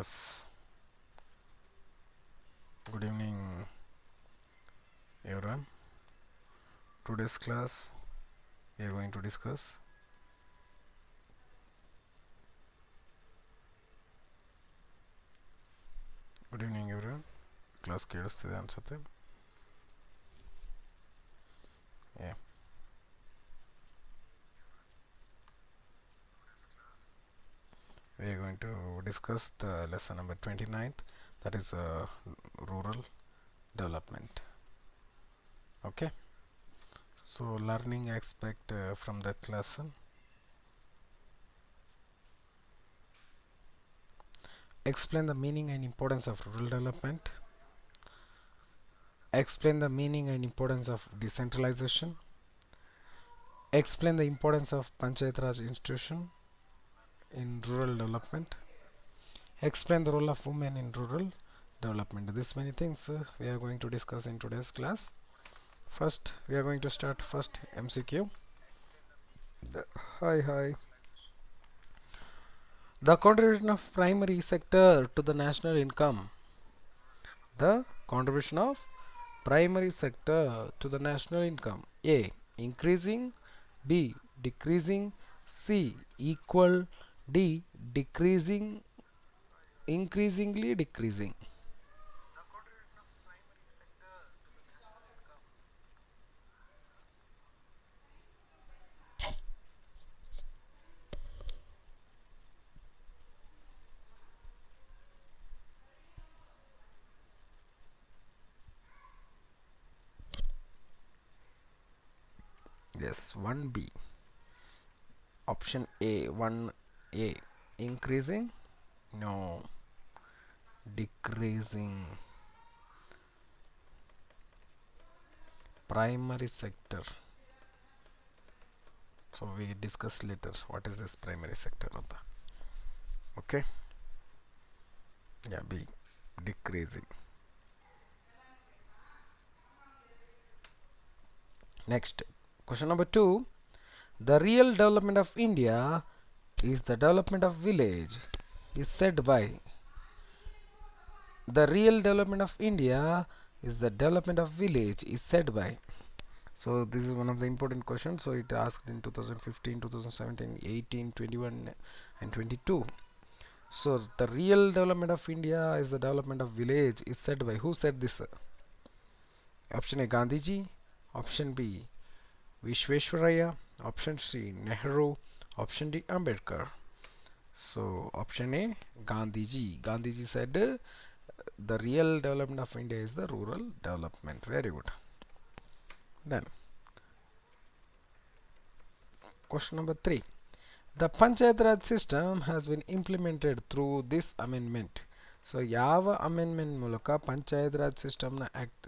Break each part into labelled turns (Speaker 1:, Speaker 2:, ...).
Speaker 1: Yes, good evening everyone. Today's class we are going to discuss good evening everyone. Class ಕೇಳಿಸ್ತಿದೆ ಅನ್ಸುತ್ತೆ. Yeah. We are going to discuss the lesson number 29th, that is rural development. Okay, so learning aspect from that lesson. Explain the meaning and importance of rural development. Explain the meaning and importance of decentralization. Explain the importance of Panchayat Raj institution in rural development. Explain the role of women in rural development. This many things we are going to discuss in today's class. First, we are going to start first MCQ. Hi. The contribution of primary sector to the national income. The contribution of primary sector to the national income. A. Increasing. B. Decreasing. C. Equal. D. Decreasing. Increasingly decreasing. Yes, 1B. Option A, 1A. Increasing? No. Decreasing. Primary sector. So we discuss later what is this primary sector. Okay. Yeah, B. Decreasing. Next, question number 2. The real development of India is the development of village is said by. The real development of India is the development of village is said by. So this is one of the important questions. So it asked in 2015, 2017, 18, 21 and 22. So the real development of India is the development of village is said by. Who said this? Option A, Gandhiji. Option B, Vishveshwaraya. Option C, Nehru. Option D, Ambedkar. So option A, Gandhiji. Gandhiji said the real development of India is the rural development. Very good. Then question number 3. The Panchayat Raj system has been implemented through this amendment. So ಯಾವ amendment ಮೂಲಕ ಪಂಚಾಯತ್ ರಾಜ್ ಸಿಸ್ಟಮ್ನ act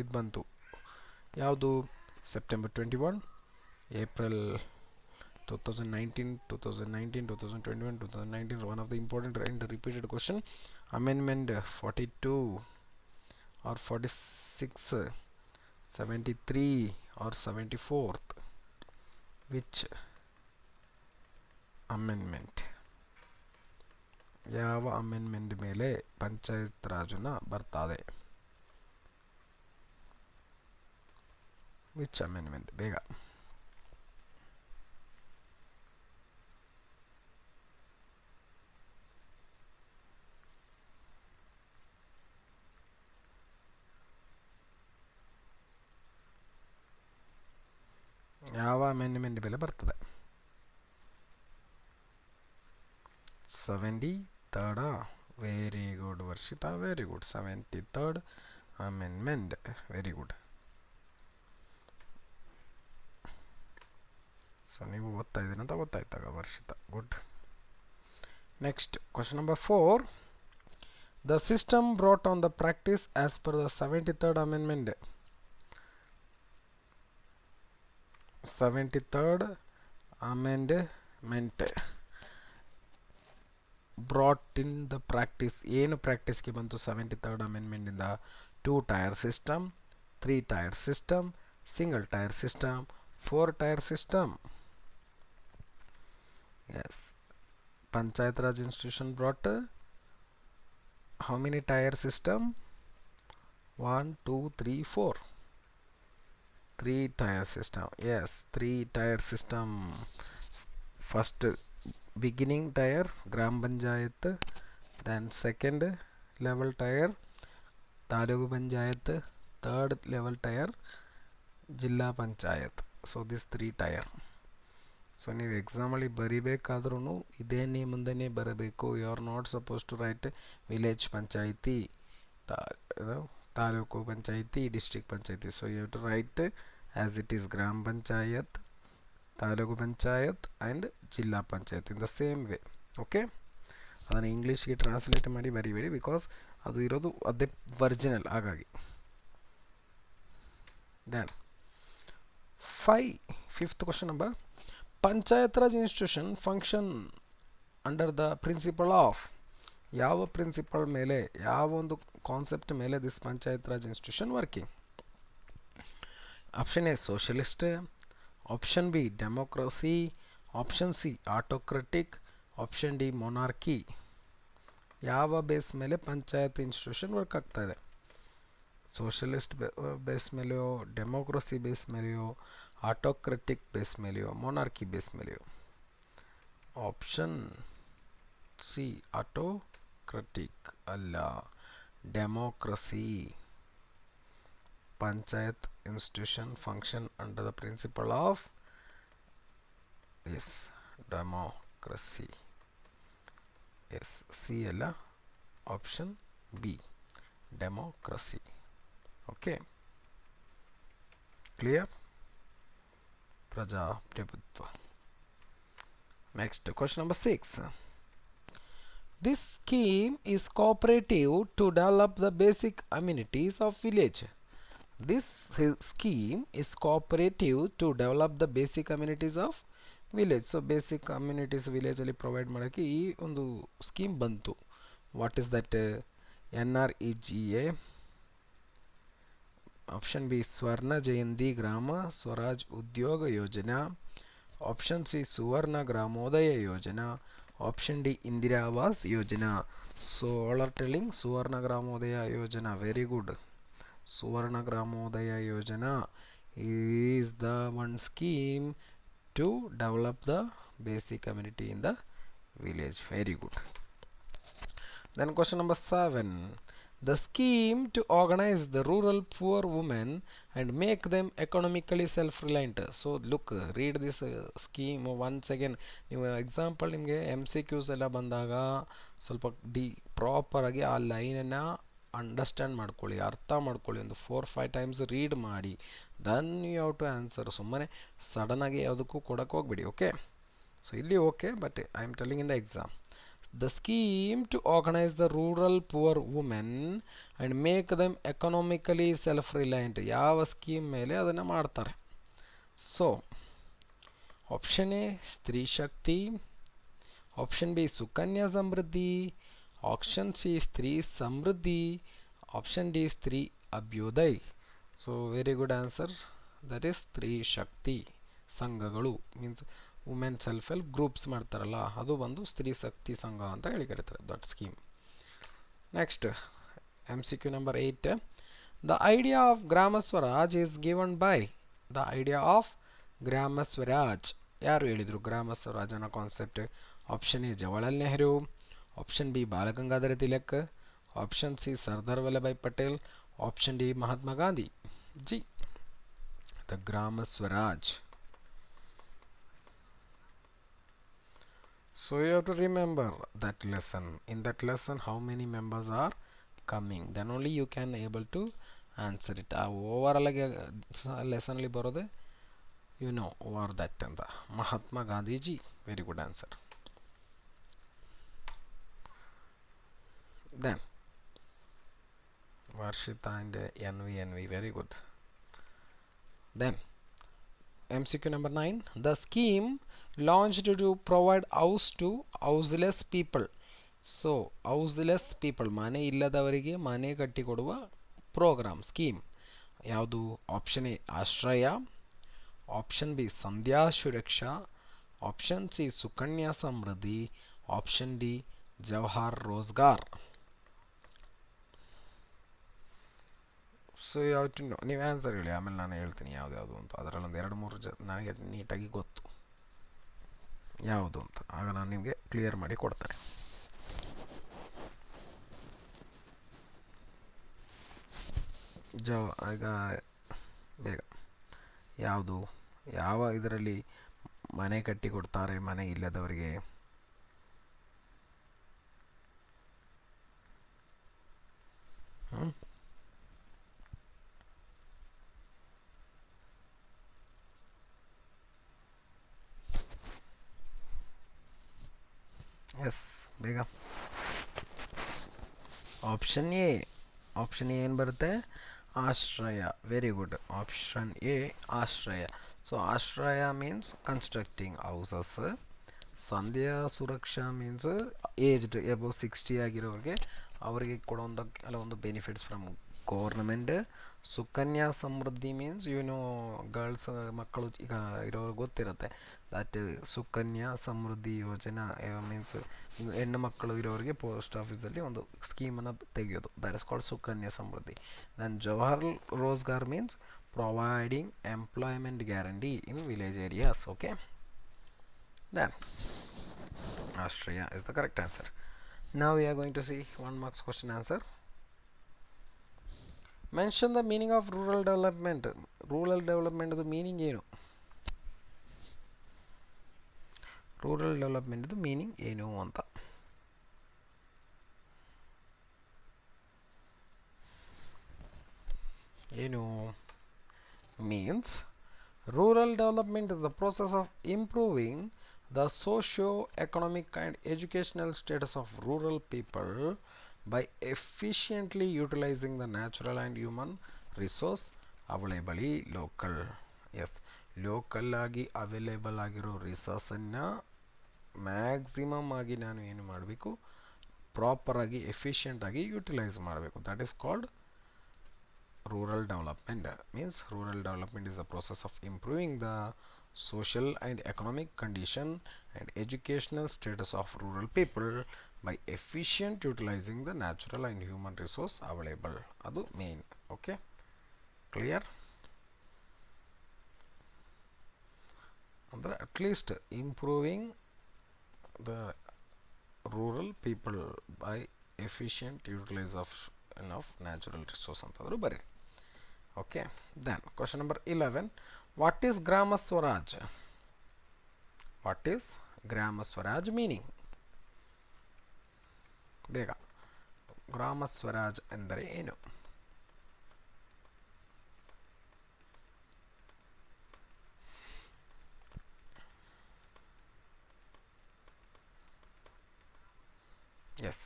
Speaker 1: ಇದು ಬಂತು? ಯಾವುದು? September 21, April 2019, 2021, one of the important and repeated question. Amendment 42 or 46, 73 or 74th. Which amendment? ಯಾವ amendment ಮೇಲೆ ಪಂಚಾಯತ್ ರಾಜನ ಬರ್ತದೆ? Which amendment? ಬೇಗ. ಯಾವ ಅಮೆಂಡ್ಮೆಂಟ್ ಮೇಲೆ ಬರ್ತದೆ? 73rd. Very good Varshitha, very good. 73rd amendment. Very good. So ನೀವು ಓದ್ತಾ ಇದ್ದೀರಿ ಅಂತ ಗೊತ್ತಾಯ್ತಾಗ Varshitha. Good. Next question number 4. The system brought on the practice as per the 73rd amendment. 73rd amendment brought in the practice. ಏನು ಪ್ರಾಕ್ಟೀಸ್ಗೆ ಬಂತು 73rd amendment ಇಂದ? 2-tier system, 3-tier system, single tier system, 4-tier system. Yes, Panchayat Raj institution brought how many tier system? 1, 2, 3, 4. 3 tier system. Yes, 3 tier system. First beginning tier Gram Panchayat, then second level tier Talugu Panchayat, third level tier Jilla Panchayat. So this 3 tier. So ನೀವು ಎಕ್ಸಾಮಲ್ಲಿ ಬರಿಬೇಕಾದ್ರೂ ಇದೇ ನೇಮಂದನೇ ಬರಬೇಕು. You are not suppose to write village panchayat, taluk panchayat, district panchayat. So you have to write as it is grama panchayat, taluk panchayat and zilla panchayat in the same way. Okay, ಅದನ್ನು ಇಂಗ್ಲೀಷ್ಗೆ translate ಮಾಡಿ ಬರಿಬೇಡಿ, because ಅದು ಇರೋದು ಅದೇ ಒರಿಜಿನಲ್. ಹಾಗಾಗಿ then fifth question number, Panchayat Raj institution function under the principle of, ಯಾವ principle ಮೇಲೆ, ಯಾವ ಒಂದು ಕಾನ್ಸೆಪ್ಟ್ ಮೇಲೆ this Panchayat Raj institution working? Option A socialist, option B democracy, option C autocratic, option D monarchy. ಯಾವ ಬೇಸ್ ಮೇಲೆ panchayat institution work ಆಗ್ತಾ ಇದೆ? Socialist base ಮೇಲೆಯೋ, ಡೆಮೋಕ್ರಸಿ ಬೇಸ್ ಮೇಲೆಯೋ, ಆಟೋಕ್ರಟಿಕ್ ಬೇಸ್ ಮೇಲೆಯೋ, ಮೊನಾರ್ಕಿ ಬೇಸ್ ಮೇಲೆಯೋ? ಆಪ್ಷನ್ ಸಿ ಆಟೋಕ್ರಟಿಕ್ ಅಲ್ಲ, democracy. Panchayat institution function under the principal of yes democracy. Yes, C ಅಲ್ಲ, option B democracy. Okay, clear? ಪ್ರಜಾಪ್ರಭುತ್ವ. Next, question number 6. This scheme is cooperative to develop the basic amenities of village. This scheme is cooperative to develop the basic amenities of village. So basic amenities village ಅಲ್ಲಿ provide ಮಾಡೋಕ್ಕೆ ಈ ಒಂದು scheme ಬಂತು. What is that? NREGA. Option B ಸ್ವರ್ಣ ಜಯಂತಿ ಗ್ರಾಮ ಸ್ವರಾಜ್ ಉದ್ಯೋಗ ಯೋಜನಾ, option C Suvarna Gramodaya Yojana, option D Indira Awas Yojana. So all are telling Suvarna Gramodaya Yojana. Very good. Suvarna Gramodaya Yojana is the one scheme to develop the basic community in the village. Very good. Then question number 7. The scheme to organize the rural poor women and make them economically self-reliant. So look, read this scheme once again. ನೀವು example ನಿಮಗೆ MCQs ಎಲ್ಲ ಬಂದಾಗ ಸ್ವಲ್ಪ ಪ್ರಾಪರಾಗಿ ಆ ಲೈನನ್ನು understand ಮಾಡ್ಕೊಳ್ಳಿ, ಅರ್ಥ ಮಾಡ್ಕೊಳ್ಳಿ. ಒಂದು 4-5 ಟೈಮ್ಸ್ ರೀಡ್ ಮಾಡಿ, then you have to answer. ಸುಮ್ಮನೆ ಸಡನ್ನಾಗಿ ಯಾವುದಕ್ಕೂ ಕೊಡೋಕ್ಕೆ ಹೋಗ್ಬಿಡಿ. ಓಕೆ, ಸೊ ಇಲ್ಲಿ okay, but I am telling in the exam. The scheme to organize the rural poor women and make them economically self-reliant. ಯಾವ ಸ್ಕೀಮ್ ಮೇಲೆ ಅದನ್ನು ಮಾಡ್ತಾರೆ? So option A Stree Shakti, option B Sukanya Samriddhi, option C Stree Samriddhi, option D Stree Abhyuday. So very good answer. That is Stree Shakti ಸಂಘಗಳು. Means women self help groups ಮಾಡ್ತಾರಲ್ಲ, ಅದು ಒಂದು ಸ್ತ್ರೀ ಶಕ್ತಿ ಸಂಘ ಅಂತ ಹೇಳಿ ಕರೀತಾರೆ, that scheme. Next MCQ number 8. The idea of Grama Swaraj is given by. The idea of Grama Swaraj ಯಾರು ಹೇಳಿದರು? ಗ್ರಾಮ ಸ್ವರಾಜ್ ಅನ್ನೋ concept. Option A Jawaharlal Nehru, option B Balagangadhar Tilak, option C Sardar Vallabhbhai Patel, option D Mahatma Gandhi ji. The Grama Swaraj. So you have to remember that lesson. In that lesson, how many members are coming? Then only you can able to answer it. Overall lesson ಅಲ್ಲಿ ಬರೋದೆ you know over that ಅಂತ. Mahatma Gandhiji. Very good answer. Then Varshita and NV. Very good. Then MCQ number 9. The scheme launched to provide house to houseless people. So houseless people, ಮನೆ ಇಲ್ಲದವರಿಗೆ ಮನೆ ಕಟ್ಟಿಕೊಡುವ program, scheme ಯಾವುದು? Option A Ashraya, option B Sandhya Suraksha, option C Sukanya Samriddhi, option D Jawahar Rozgar. So ಯಾವ two ನೀವು answer ಹೇಳಿ, ಆಮೇಲೆ ನಾನು ಹೇಳ್ತೀನಿ ಯಾವ್ದು ಅಂತ. ಅದರಲ್ಲೊಂದು 2-3 ನನಗೆ ನೀಟಾಗಿ ಗೊತ್ತು ಯಾವುದು ಅಂತ, ಆಗ ನಾನು ನಿಮಗೆ ಕ್ಲಿಯರ್ ಮಾಡಿ ಕೊಡ್ತೇನೆ. ಈಗ ಬೇಗ ಯಾವುದು, ಯಾವ ಇದರಲ್ಲಿ ಮನೆ ಕಟ್ಟಿ ಕೊಡ್ತಾರೆ ಮನೆ ಇಲ್ಲದವರಿಗೆ? ಎಸ್, ಬೇಗ. ಆಪ್ಷನ್ ಎ ಏನು ಬರುತ್ತೆ? ಆಶ್ರಯ. Very good. ಆಪ್ಷನ್ ಎ ಆಶ್ರಯ. ಸೊ ಆಶ್ರಯ means constructing houses. Sandhya Suraksha means aged above 60 ಆಗಿರೋರಿಗೆ ಅವರಿಗೆ ಕೊಡೋಂಥ ಕೆಲವೊಂದು benefits from government. Sukanya Samriddhi means girls ಮಕ್ಕಳು ಈಗ ಇರೋರಿಗೆ ಗೊತ್ತಿರುತ್ತೆ that Sukanya Samriddhi Yojana means ಹೆಣ್ಣು ಮಕ್ಕಳು ಇರೋರಿಗೆ ಪೋಸ್ಟ್ ಆಫೀಸಲ್ಲಿ ಒಂದು ಸ್ಕೀಮನ್ನು ತೆಗೆಯೋದು, that is called Sukanya Samriddhi. Then Jawahar Rozgar means providing employment guarantee in village areas. Okay, then Austria is the correct answer. Now we are going to see 1 marks question answer. Mention the meaning of rural development. Rural development the meaning ಏನು? Rural development ಇದು meaning ಏನು ಅಂತ. ಏನು means rural development is the process of improving the socio-economic and educational status of rural people by efficiently utilizing the natural and human resource available local. Yes, local ಆಗಿ available ಆಗಿರೋ ರಿಸೋರ್ಸನ್ನು maximum ಆಗಿ ನಾನು ಏನು ಮಾಡಬೇಕು, ಪ್ರಾಪರಾಗಿ ಎಫಿಷಿಯೆಂಟಾಗಿ utilise ಮಾಡಬೇಕು. That is called rural development. Means rural development is the process of improving the social and economic condition and educational status of rural people by efficient utilizing the natural and human resource available. Adu main. Okay, clear? Andre at least improving the rural people by efficient utilization of natural resource antadru bari. Okay, then question number 11. What is Grama Swaraj? What is Grama Swaraj meaning? ಬೇಗ, ಗ್ರಾಮ ಸ್ವರಾಜ್ ಎಂದರೆ ಏನು? Yes,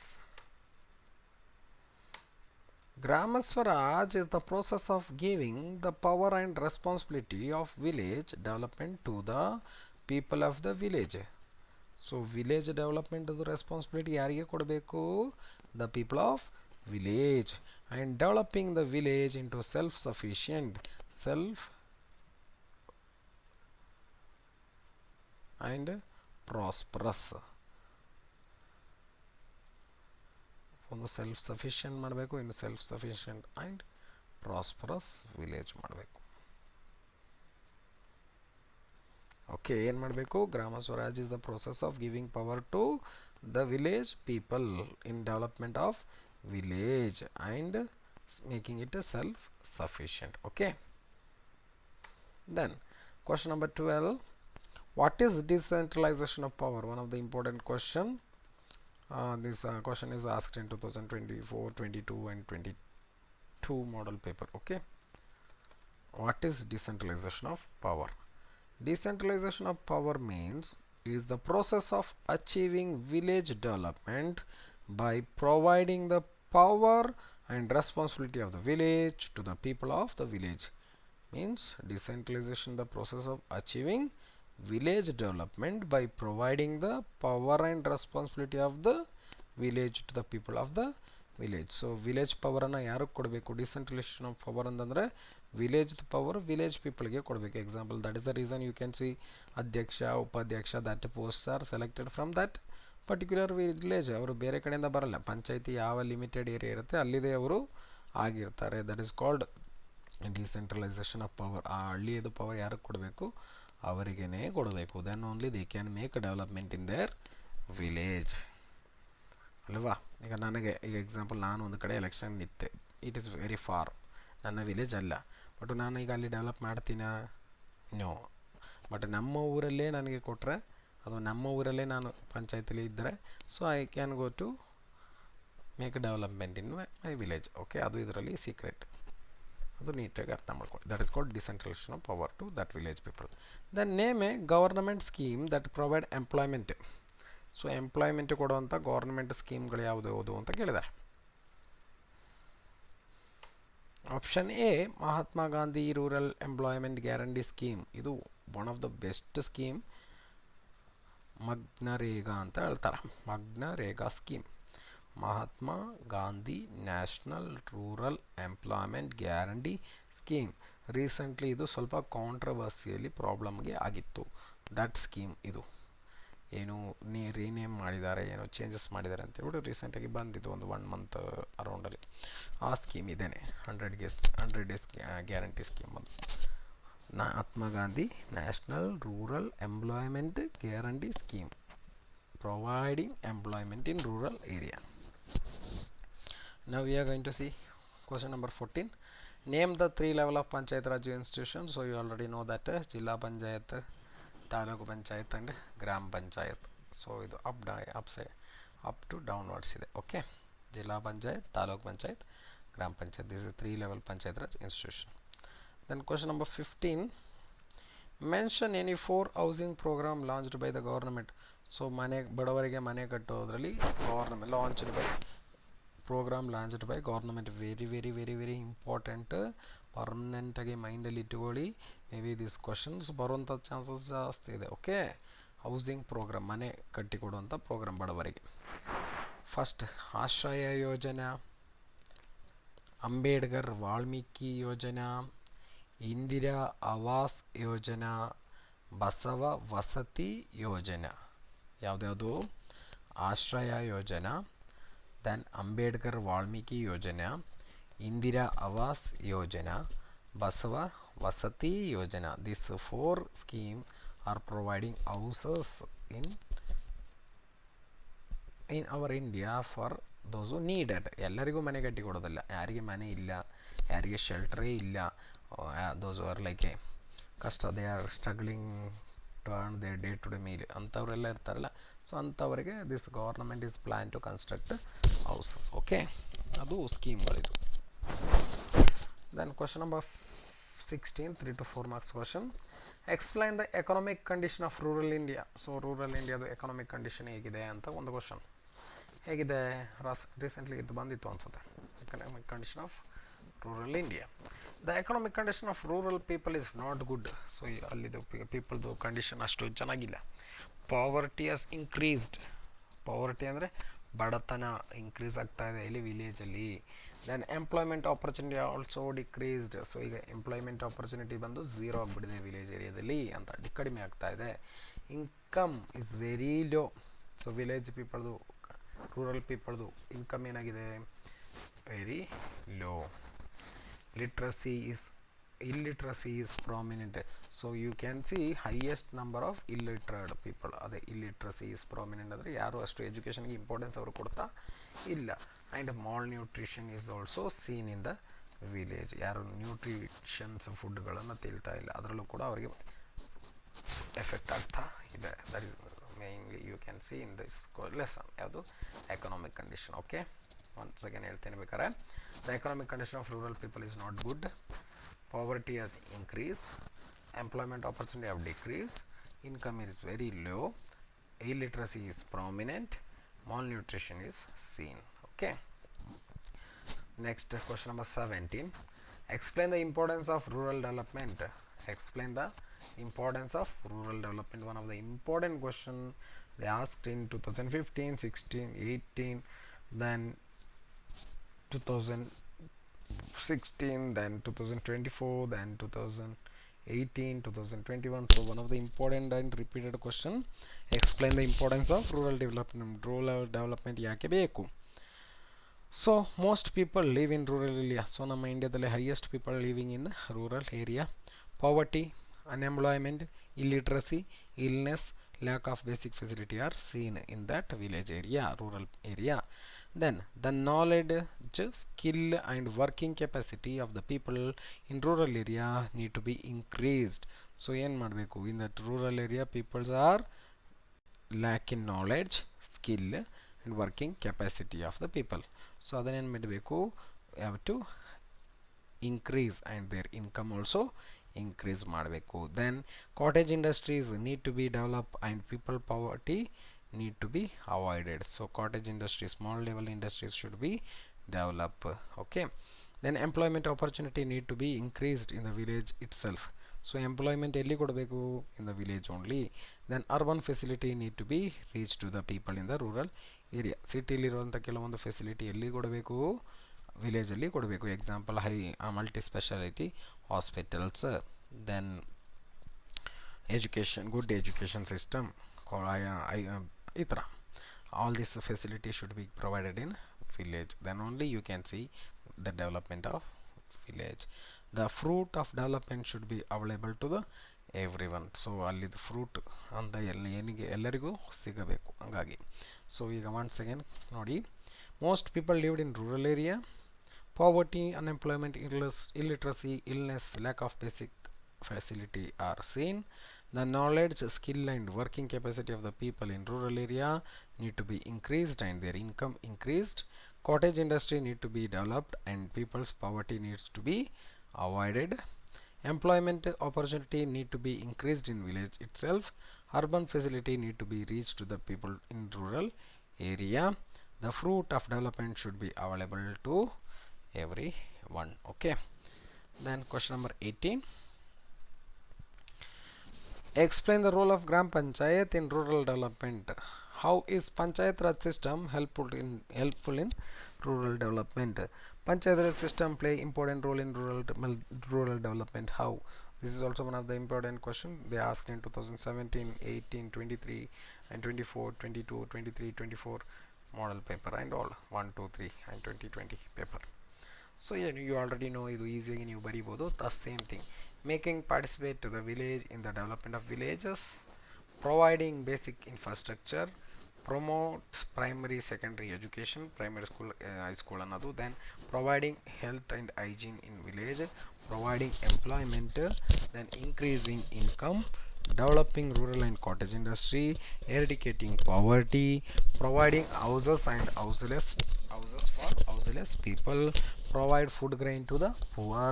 Speaker 1: Grama Swaraj is the process of giving the power and responsibility of village development to the people of the village. So village development the responsibility ಯಾರಿಗೆ ಕೊಡಬೇಕು? The people of village, and developing the village into self-sufficient, self and prosperous. ಒಂದು self sufficient ಮಾಡಬೇಕು, ಇನ್ನು self sufficient and prosperous village ಮಾಡಬೇಕು. Okay, ಏನು ಮಾಡಬೇಕು? Grama Swaraj is the process of giving power to the village people in development of village and making it self sufficient. Okay, then question number 12. What is decentralisation of power? One of the important question. This question is asked in 2024, 22 and 22 model paper. Okay, what is decentralization of power? Decentralization of power means is the process of achieving village development by providing the power and responsibility of the village to the people of the village. Means decentralization the process of achieving village development by providing the power and responsibility of the village to the people of the village. So village power ಅನ್ನು ಯಾರಿಗೆ ಕೊಡಬೇಕು? Decentralisation of power ಅಂತಂದರೆ village power village ಪೀಪಲ್ಗೆ ಕೊಡಬೇಕು. Example, that is the reason you can see adhyaksha, upadhyaksha, that posts are selected from that particular village. ಅವರು ಬೇರೆ ಕಡೆಯಿಂದ ಬರಲ್ಲ. ಪಂಚಾಯತಿ ಯಾವ ಲಿಮಿಟೆಡ್ ಏರಿಯಾ ಇರುತ್ತೆ ಅಲ್ಲಿದೆ ಅವರು ಆಗಿರ್ತಾರೆ. That is called decentralisation of power, ಆ ಹಳ್ಳಿಯದು ಪವರ್ ಯಾರಿಗೆ ಕೊಡಬೇಕು, ಅವರಿಗೇ ಕೊಡಬೇಕು. Then only they can make development in their village ಅಲ್ವಾ. ಈಗ ನನಗೆ ಈಗ ಎಕ್ಸಾಂಪಲ್ ನಾನು ಒಂದು ಕಡೆ ಎಲೆಕ್ಷನ್ ನಿಂತೆ, ಇಟ್ ಈಸ್ ವೆರಿ ಫಾರ್, ನನ್ನ ವಿಲೇಜ್ ಅಲ್ಲ, ಬಟ್ ನಾನು ಈಗ ಅಲ್ಲಿ ಡೆವಲಪ್ ಮಾಡ್ತೀನಾ, ನೋ. ಬಟ್ ನಮ್ಮ ಊರಲ್ಲೇ ನನಗೆ ಕೊಟ್ಟರೆ, ಅದು ನಮ್ಮ ಊರಲ್ಲೇ ನಾನು ಪಂಚಾಯತಿಲಿ ಇದ್ದರೆ, so I can go to make development in my village. Okay, ಅದು ಇದರಲ್ಲಿ ಸೀಕ್ರೆಟ್, ಅದು ನೀಟಾಗಿ ಅರ್ಥ ಮಾಡ್ಕೊಳ್ಳಿ. That is called decentralisation of power to that village people. Then name a government scheme that provide employment. So employment ಕೊಡುವಂಥ government ಸ್ಕೀಮ್ಗಳು ಯಾವುದು ಅಂತ ಕೇಳಿದ್ದಾರೆ. Option A Mahatma Gandhi rural employment guarantee scheme. ಇದು one of the best scheme. MGNREGA ಅಂತ ಹೇಳ್ತಾರೆ, MGNREGA scheme. Mahatma Gandhi national rural employment guarantee scheme. Recently ಇದು ಸ್ವಲ್ಪ ಕಾಂಟ್ರವರ್ಸಿಯಲ್ಲಿ ಪ್ರಾಬ್ಲಮ್ಗೆ ಆಗಿತ್ತು. ದಟ್ ಸ್ಕೀಮ್ ಇದು ಏನು ರೀನೇಮ್ ಮಾಡಿದ್ದಾರೆ, ಏನೋ ಚೇಂಜಸ್ ಮಾಡಿದ್ದಾರೆ ಅಂತ ಹೇಳ್ಬಿಟ್ಟು ರೀಸೆಂಟಾಗಿ ಬಂದಿದ್ದು ಒಂದು 1 ಮಂತ್ ಅರೌಂಡಲ್ಲಿ. ಆ ಸ್ಕೀಮ್ ಇದೇನೆ 100 ಡೇಸ್ ಗ್ಯಾರಂಟಿ ಸ್ಕೀಮ್. ಅದು Mahatma Gandhi national rural employment guarantee scheme, providing employment in rural area. Now we are going to see question number 14. Name the 3 level of Panchayat Raj institutions. So you already know that Jilla Panchayat, Taluk Panchayat and Gram Panchayat. So ಇದು up to downwards ಇದೆ. Okay, Jilla Panchayat, Taluk Panchayat, Gram Panchayat. This is 3 level Panchayat Raj institution. Then question number 15. Mention any 4 housing program launched by the government. So ಮನೆ ಬಡವರಿಗೆ ಮನೆ ಕಟ್ಟೋದ್ರಲ್ಲಿ government launched by program launched by government. Very important, ಪರ್ಮನೆಂಟಾಗಿ ಮೈಂಡಲ್ಲಿ ಇಟ್ಟುಕೊಳ್ಳಿ. May be this questions ಬರುವಂಥ chances ಜಾಸ್ತಿ ಇದೆ. ಓಕೆ, ಹೌಸಿಂಗ್ ಪ್ರೋಗ್ರಾಮ್, ಮನೆ ಕಟ್ಟಿಕೊಡುವಂಥ ಪ್ರೋಗ್ರಾಮ್ ಬಡವರಿಗೆ. ಫಸ್ಟ್ ಆಶ್ರಯ ಯೋಜನಾ, ಅಂಬೇಡ್ಕರ್ ವಾಲ್ಮೀಕಿ ಯೋಜನಾ, ಇಂದಿರಾ ಆವಾಸ್ ಯೋಜನಾ, ಬಸವ ವಸತಿ ಯೋಜನಾ. ಯಾವುದ್ಯಾವುದು? ಆಶ್ರಯ ಯೋಜನಾ, then Ambedkar Valmiki Yojana, Indira Awas Yojana, Basava Vasati Yojana. These 4 schemes are providing houses in our India for those who need it. ಎಲ್ಲರಿಗೂ ಮನೆ ಕಟ್ಟಿ ಕೊಡೋದಿಲ್ಲ, ಯಾರಿಗೆ ಮನೆ ಇಲ್ಲ, ಯಾರಿಗೆ ಶೆಲ್ಟರೇ ಇಲ್ಲ, those who are like a ಕಷ್ಟ, they are struggling to earn their day to day meal ಅಂಥವರೆಲ್ಲ ಇರ್ತಾರಲ್ಲ, ಸೊ ಅಂಥವರಿಗೆ this government is plan to construct houses. Okay, ಅದು ಸ್ಕೀಮ್ಗಳಿದು. Then question number 16, 3 to 4 marks question. Explain the economic condition of rural India. So rural ಇಂಡಿಯಾದು economic condition ಹೇಗಿದೆ ಅಂತ ಒಂದು question. ಹೇಗಿದೆ? ರೀಸೆಂಟ್ಲಿ ಇದು ಬಂದಿತ್ತು ಅನ್ಸುತ್ತೆ, economic condition of rural India. The economic condition of rural people is not good. So ಅಲ್ಲಿದು ಪೀಪಲ್ದು condition ಅಷ್ಟು ಚೆನ್ನಾಗಿಲ್ಲ. ಪಾವರ್ಟಿ ಹಸ್ ಇನ್ಕ್ರೀಸ್ಡ್. ಪಾವರ್ಟಿ ಅಂದರೆ ಬಡತನ ಇನ್ಕ್ರೀಸ್ ಆಗ್ತಾ ಇದೆ ಇಲ್ಲಿ ವಿಲೇಜಲ್ಲಿ. Then employment opportunity also decreased. So ಈಗ ಎಂಪ್ಲಾಯ್ಮೆಂಟ್ ಆಪರ್ಚುನಿಟಿ ಬಂದು 0 ಆಗಿಬಿಟ್ಟಿದೆ ವಿಲೇಜ್ ಏರಿಯಾದಲ್ಲಿ ಅಂತ, ಕಡಿಮೆ ಆಗ್ತಾ ಇದೆ. Income is very low. So village ಪೀಪಲ್ದು, ರೂರಲ್ ಪೀಪಲ್ದು ಇನ್ಕಮ್ ಏನಾಗಿದೆ? Very low. illiteracy is prominent. So you can see highest number of illiterate people. ಅದೇ illiteracy is prominent ಅಂದರೆ ಯಾರು ಅಷ್ಟು ಎಜುಕೇಷನ್ಗೆ ಇಂಪಾರ್ಟೆನ್ಸ್ ಅವರು ಕೊಡ್ತಾ ಇಲ್ಲ. And malnutrition is also seen in the village. ಯಾರು ನ್ಯೂಟ್ರಿಷನ್ಸ್ ಫುಡ್ಗಳನ್ನು ತಿಳ್ತಾ ಇಲ್ಲ, ಅದರಲ್ಲೂ ಕೂಡ ಅವರಿಗೆ ಎಫೆಕ್ಟ್ ಆಗ್ತಾ ಇದೆ. That is mainly you can see in this lesson. ಯಾವುದು? Economic condition. Okay, once again ಹೇಳ್ತೇನೆ ಬೇಕಾದ್ರೆ, the economic condition of rural people is not good. Poverty has increased, employment opportunity have decreased, income is very low, illiteracy is prominent, malnutrition is seen. Okay, next question number 17. Explain the importance of rural development. Explain the importance of rural development. One of the important question they asked in 2015, 16, 18, then 2016, then 2024, then 2018, 2021. So one of the important and repeated question. Explain the importance of rural development. Rural development ಯಾಕೆ ಬೇಕು? So most people live in rural area. So ನಮ್ಮ ಇಂಡಿಯಾದಲ್ಲಿ highest people living in rural area. Poverty, unemployment, illiteracy, illness, lack of basic facility are seen in that village area, rural area. Then the knowledge, skill and working capacity of the people in rural area need to be increased. So ಏನು ಮಾಡಬೇಕು, in that rural area peoples are lack in knowledge, skill and working capacity of the people. So ಅದನ್ನೇನು ಮಾಡಬೇಕು, have to increase and their income also increase ಮಾಡಬೇಕು. Then cottage industries need to be developed and people poverty need to be avoided. So cottage industries, small level industries should be developed. Okay. Then employment opportunity need to be increased in the village itself. So employment ಎಲ್ಲಿ ಕೊಡಬೇಕು, in the village only. Then urban facility need to be reached to the people in the rural area. ಸಿಟಿಲಿರುವಂಥ ಕೆಲವೊಂದು facility ಎಲ್ಲಿ ಕೊಡಬೇಕು, ವಿಲೇಜಲ್ಲಿ ಕೊಡಬೇಕು. Example multi speciality hospitals, then education, good education system, ಈ ಥರ all this facility should be provided in village. Then only you can see the development of village. The fruit of development should be available to the everyone. So ಅಲ್ಲಿದು fruit ಅಂತ ಎಲ್ಲರಿಗೂ ಸಿಗಬೇಕು. ಹಂಗಾಗಿ so ಈಗ once again ನೋಡಿ, most people lived in rural area. Poverty, unemployment, illiteracy, illness, lack of basic facility are seen. The knowledge, skill and working capacity of the people in rural area need to be increased and their income increased. Cottage industry need to be developed and people's poverty needs to be avoided. Employment opportunity need to be increased in village itself. Urban facility need to be reached to the people in rural area. The fruit of development should be available to everyone. Okay. Then question number 18. Explain the role of Gram Panchayat in rural development. How is Panchayat Raj system helpful in rural development? Panchayat Raj system play important role in rural development. How? This is also one of the important question they asked in 2017, 18, 23 and 24, 22, 23, 24 model paper and all 1, 2, 3 and 2020 paper. So you already know ಇದು ಈಸಿಯಾಗಿ ನೀವು ಬರೀಬೋದು. The same thing, making participate to the village in the development of villages, providing basic infrastructure, promotes primary secondary education, primary school, high school ಅನ್ನೋದು. Then providing health and hygiene in village, providing employment, then increasing income, developing rural and cottage industry, eradicating poverty, providing houses for houseless people, provide food grain to the poor,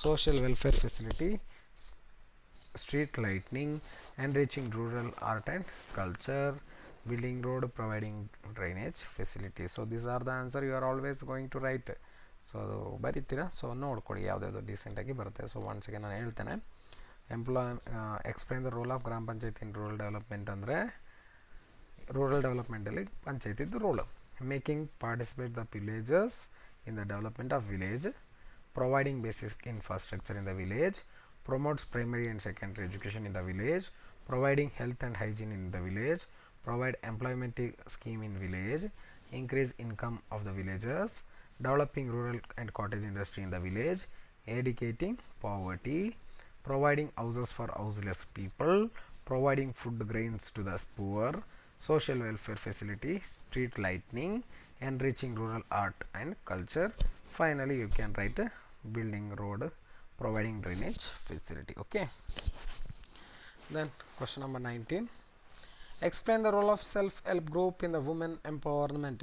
Speaker 1: social welfare facility, street lighting, enriching rural art and culture, building road, providing drainage facility. So these are the answer you are always going to write. So ಅದು ಬರೀತೀರಾ, so ನೋಡ್ಕೊಳ್ಳಿ ಯಾವುದ್ಯಾವುದು ಡೀಸೆಂಟಾಗಿ ಬರುತ್ತೆ. So once again ನಾನು ಹೇಳ್ತೇನೆ, explain the role of Grama Panchayat in rural development ಅಂದರೆ rural ಡೆವಲಪ್ಮೆಂಟಲ್ಲಿ ಪಂಚಾಯತಿದ್ದು role. Making participate the villages in the development of village, providing basic infrastructure in the village, promotes primary and secondary education in the village, providing health and hygiene in the village, provide employment scheme in village, increase income of the villagers, developing rural and cottage industry in the village, eradicating poverty, providing houses for houseless people, providing food grains to the poor, social welfare facility, street lighting, enriching rural art and culture. Finally you can write building road, providing drainage facility. Okay. Then question number 19. Explain the role of self-help group in the women empowerment.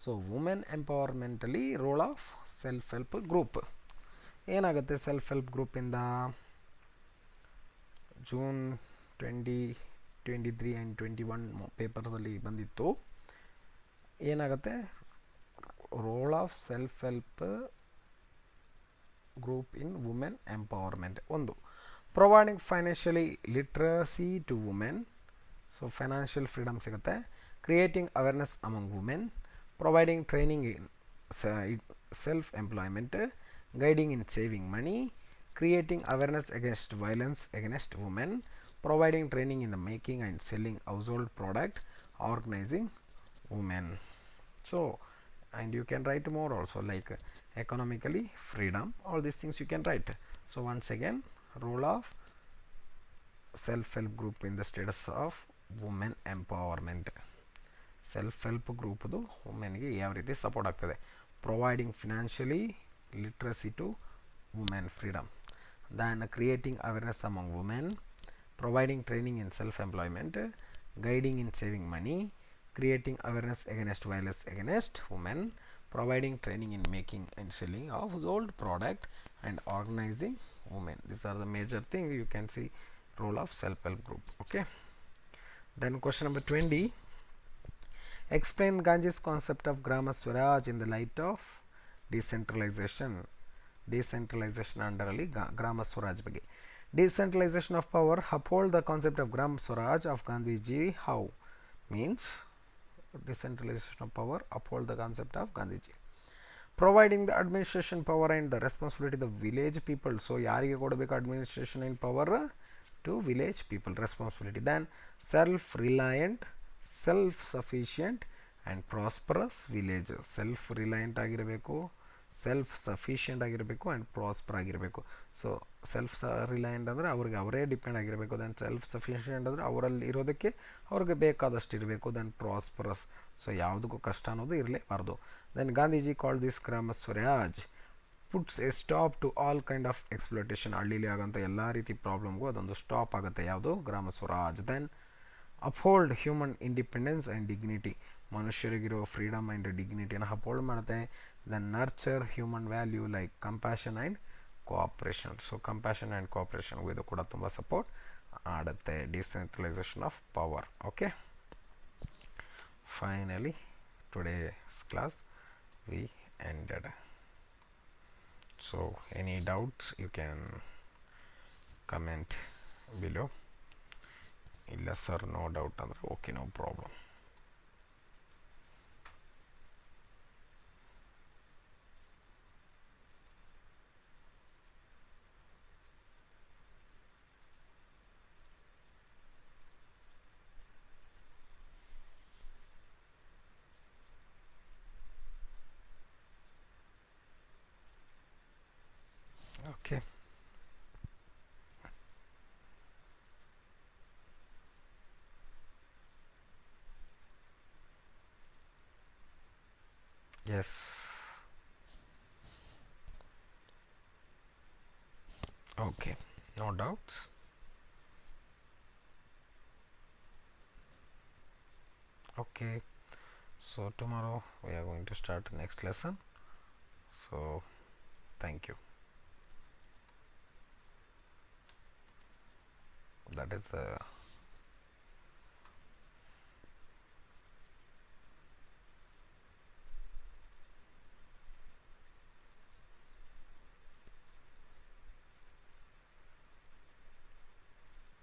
Speaker 1: So women empowerment ಅಲ್ಲಿ role of self-help group ಏನಾಗುತ್ತೆ. self-help group ಇಂದ June 2023 and 21 ಪೇಪರ್ಸಲ್ಲಿ ಬಂದಿತ್ತು. ಏನಾಗುತ್ತೆ, role of self help group in women empowerment. ಒಂದು, providing financially literacy to women, so financial freedom ಸಿಗುತ್ತೆ. Creating awareness among women, providing training in self employment, guiding in saving money, creating awareness against violence against women, providing training in the making and selling household product, organizing women. So and you can write more also, like economically freedom, all these things you can write. So once again, role of self-help group in the status of women empowerment. Self ಗ್ರೂಪ್ದು ವುಮೆನ್ಗೆ ಯಾವ ರೀತಿ support ಆಗ್ತದೆ, providing financially literacy to women freedom, then creating awareness among women, providing training in self-employment, guiding in saving money, creating awareness against violence against women, providing training in making and selling of household product, and organizing women. These are the major things you can see role of self-help group. Okay, then question number 20, explain Gandhi's concept of Grama Swaraj in the light of decentralization. Decentralization ಅಂಡರಲ್ಲಿ ಗ್ರಾಮ ಸ್ವರಾಜ್ ಬಗ್ಗೆ. Decentralization of power, uphold the concept of Gram Swaraj of Gandhiji. How? Means decentralization of power, uphold the concept of Gandhiji. Providing the administration power and the responsibility to the village people. So ಯಾರಿಗೆ ಕೊಡಬೇಕು administration and power? To village people responsibility. Then self-reliant, self-sufficient and prosperous village. Self-reliant ಆಗಿರಬೇಕು, self sufficient ಆಗಿರಬೇಕು and prosper ಆಗಿರಬೇಕು. So self ರಿಲಯಂಟ್ ಅಂದರೆ ಅವ್ರಿಗೆ ಅವರೇ depend ಆಗಿರಬೇಕು. Then self sufficient ಅಂದರೆ ಅವರಲ್ಲಿ ಇರೋದಕ್ಕೆ ಅವ್ರಿಗೆ ಬೇಕಾದಷ್ಟು ಇರಬೇಕು. ದೆನ್ ಪ್ರಾಸ್ಪರಸ್, ಸೊ ಯಾವುದಕ್ಕೂ ಕಷ್ಟ ಅನ್ನೋದು ಇರಲೇಬಾರ್ದು. Then Gandhiji called this Grama Swaraj puts a stop to all kind of exploitation. ಹಳ್ಳಿಲಿ ಆಗೋಂಥ ಎಲ್ಲ ರೀತಿ ಪ್ರಾಬ್ಲಮ್ಗೂ ಅದೊಂದು ಸ್ಟಾಪ್ ಆಗುತ್ತೆ, ಯಾವುದು Grama Swaraj. Then uphold human independence and dignity, ಮನುಷ್ಯರಿಗಿರೋ ಫ್ರೀಡಮ್ ಆ್ಯಂಡ್ ಡಿಗ್ನಿಟಿಯನ್ನು ಅಪ್ಹೋಲ್ಡ್ ಮಾಡುತ್ತೆ. Then nurture human value like compassion and cooperation. So compassion and ಕೋಆಪ್ರೇಷನ್ಗೂ ಇದು ಕೂಡ ತುಂಬ ಸಪೋರ್ಟ್ ಆಡುತ್ತೆ. Decentralization of power. Okay, finally today's class we ended. So any doubts you can comment below. ಇಲ್ಲ sir no doubt ಅಂದರೆ okay, no problem. Okay. Yes. Okay, no doubts. Okay, so tomorrow we are going to start the next lesson. So thank you. That is